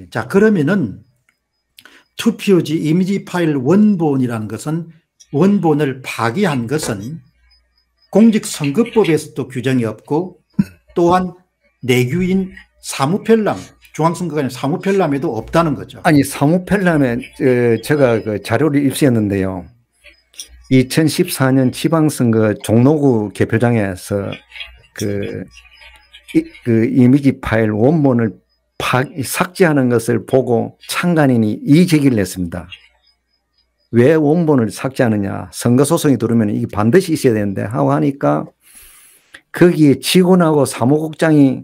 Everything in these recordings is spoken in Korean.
자, 그러면은 투표지 이미지 파일 원본이라는 것은 원본을 파기한 것은 공직선거법에서도 규정이 없고 또한 내규인 사무펠람, 중앙선거관리 사무펠람에도 없다는 거죠. 아니, 사무펠람에 제가 그 자료를 입수했는데요. 2014년 지방선거 종로구 개표장에서 그 이미지 파일 원본을 삭제하는 것을 보고 참관인이 이의제기를 했습니다. 왜 원본을 삭제하느냐. 선거소송이 들어오면 이게 반드시 있어야 되는데 하고 하니까 거기에 직원하고 사무국장이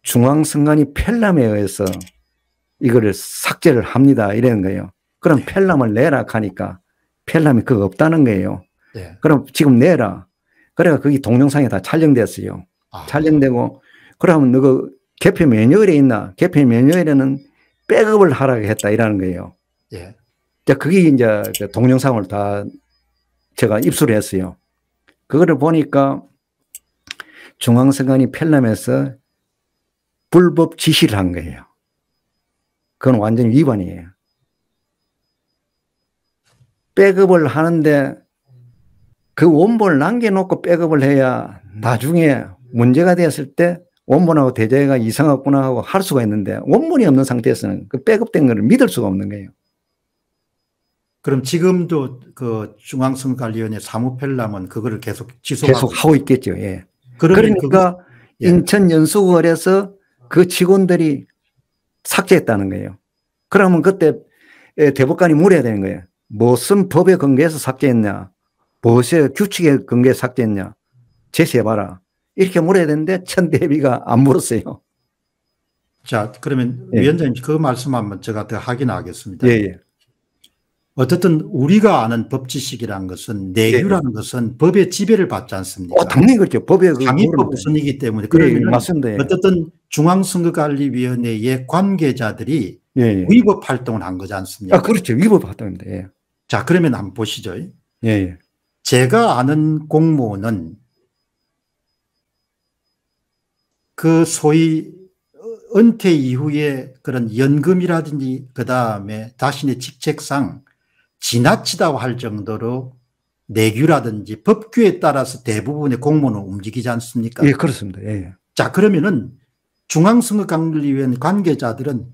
중앙선관위 펠람에 의해서 이거를 삭제를 합니다. 이러는 거예요. 그럼 펠람을 내라 하니까 펠람이 그거 없다는 거예요. 네. 그럼 지금 내라. 그래가 거기 동영상에 다 촬영됐어요. 촬영되고 그러면 너가 개표 매뉴얼에 있나? 개표 매뉴얼에는 백업을 하라고 했다 이라는 거예요. 예. 자, 그게 이제 동영상을 다 제가 입수를 했어요. 그거를 보니까 중앙선관위 펠람에서 불법 지시를 한 거예요. 그건 완전히 위반이에요. 백업을 하는데 그 원본을 남겨놓고 백업을 해야 나중에 문제가 됐을 때 원본하고 대조가 이상하구나 하고 할 수가 있는데 원본이 없는 상태에서는 그 백업된 거를 믿을 수가 없는 거예요. 그럼 지금도 그 중앙선거관리위원회 사무펠람은 그거를 계속 하고 있겠죠. 예. 그러니까 예. 인천 연수구에서 그 직원들이 삭제했다는 거예요. 그러면 그때 대법관이 물어야 되는 거예요. 무슨 법에 근거해서 삭제했냐? 무엇의 규칙에 근거해서 삭제했냐? 제시해봐라. 이렇게 물어야 되는데 천대비가 안 물었어요. 자, 그러면 예. 위원장님 그 말씀 한번 제가 더 확인하겠습니다. 예, 예. 어쨌든 우리가 아는 법 지식이라는 것은 내규라는 것은 법의 지배를 받지 않습니까? 당연히 그렇죠. 법의 상위법 우선이기 때문에 그러면 맞습니다. 어쨌든 중앙선거관리위원회의 관계자들이 위법 활동을 한 거지 않습니까? 그렇죠. 위법 활동입니다. 예. 자, 그러면 한번 보시죠. 예. 제가 아는 공무원은 그 소위 은퇴 이후에 그런 연금이라든지 그 다음에 자신의 직책상 지나치다고 할 정도로 내규라든지 법규에 따라서 대부분의 공무원은 움직이지 않습니까? 예, 그렇습니다. 예. 자, 그러면은 중앙선거관리위원회 관계자들은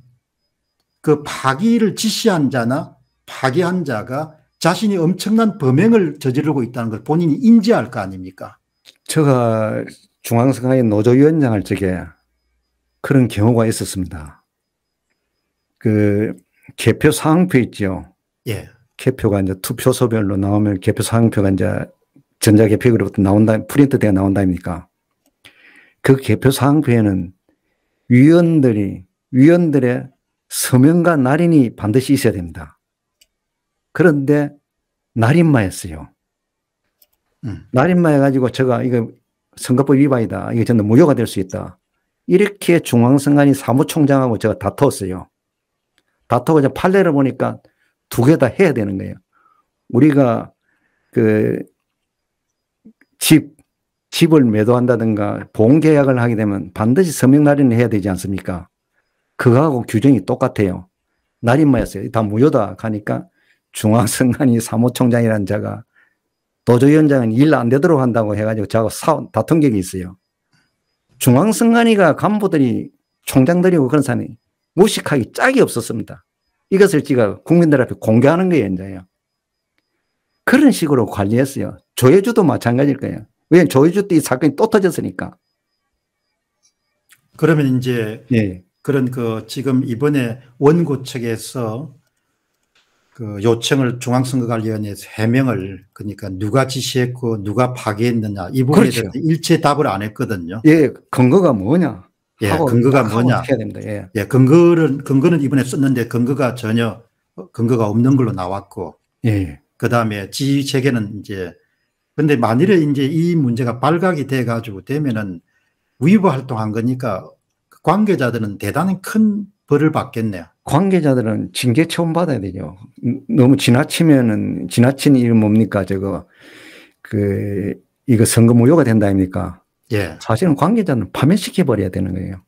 그 파기를 지시한 자나 파기한 자가 자신이 엄청난 범행을 저지르고 있다는 걸 본인이 인지할 거 아닙니까? 제가 중앙선거관리 노조위원장 할 적에 그런 경우가 있었습니다. 그 개표 사항표 있죠. 예. 개표가 이제 투표소별로 나오면 개표 사항표가 이제 전자개표기로부터 나온다, 프린트되어 나온다입니까? 그 개표 사항표에는 위원들의 서명과 날인이 반드시 있어야 됩니다. 그런데 날인마였어요. 날인마 해가지고 제가 이거 선거법 위반이다. 이거 전부 무효가 될 수 있다. 이렇게 중앙선관위 사무총장하고 제가 다퉜어요. 다투고 이제 판례를 보니까 두 개 다 해야 되는 거예요. 우리가 그 집을 매도한다든가 보험계약을 하게 되면 반드시 서명 날인을 해야 되지 않습니까? 그거하고 규정이 똑같아요. 날인마였어요. 다 무효다 하니까 중앙선관위 사무총장이라는 자가 노조위원장은 일 안 되도록 한다고 해가지고 저하고 다툰 적이 있어요. 중앙선관위가 간부들이 총장들이고 그런 사람이 무식하기 짝이 없었습니다. 이것을 제가 국민들 앞에 공개하는 거예요, 이제요. 그런 식으로 관리했어요. 조혜주도 마찬가지일 거예요. 왜냐하면 조혜주 때 이 사건이 또 터졌으니까. 그러면 이제 그런 지금 이번에 원고 측에서 그 요청을 중앙선거관리위원회에서 해명을 그러니까 누가 지시했고 누가 파기했느냐 이 부분에 대해서 일체 답을 안 했거든요. 예, 근거가 뭐냐? 예, 근거가 뭐냐? 해야 됩니다. 예. 예, 근거는 이번에 썼는데 근거가 전혀 근거가 없는 걸로 나왔고. 예. 그 다음에 지휘 체계는 이제 근데 만일에 이제 이 문제가 발각이 돼 가지고 되면은 위법 활동한 거니까 관계자들은 대단히 큰 벌을 받겠네요. 관계자들은 징계 처분받아야 되죠. 너무 지나치면은 지나친 일 뭡니까 이거 선거 무효가 된다 아닙니까? 예. 사실은 관계자는 파면시켜 버려야 되는 거예요.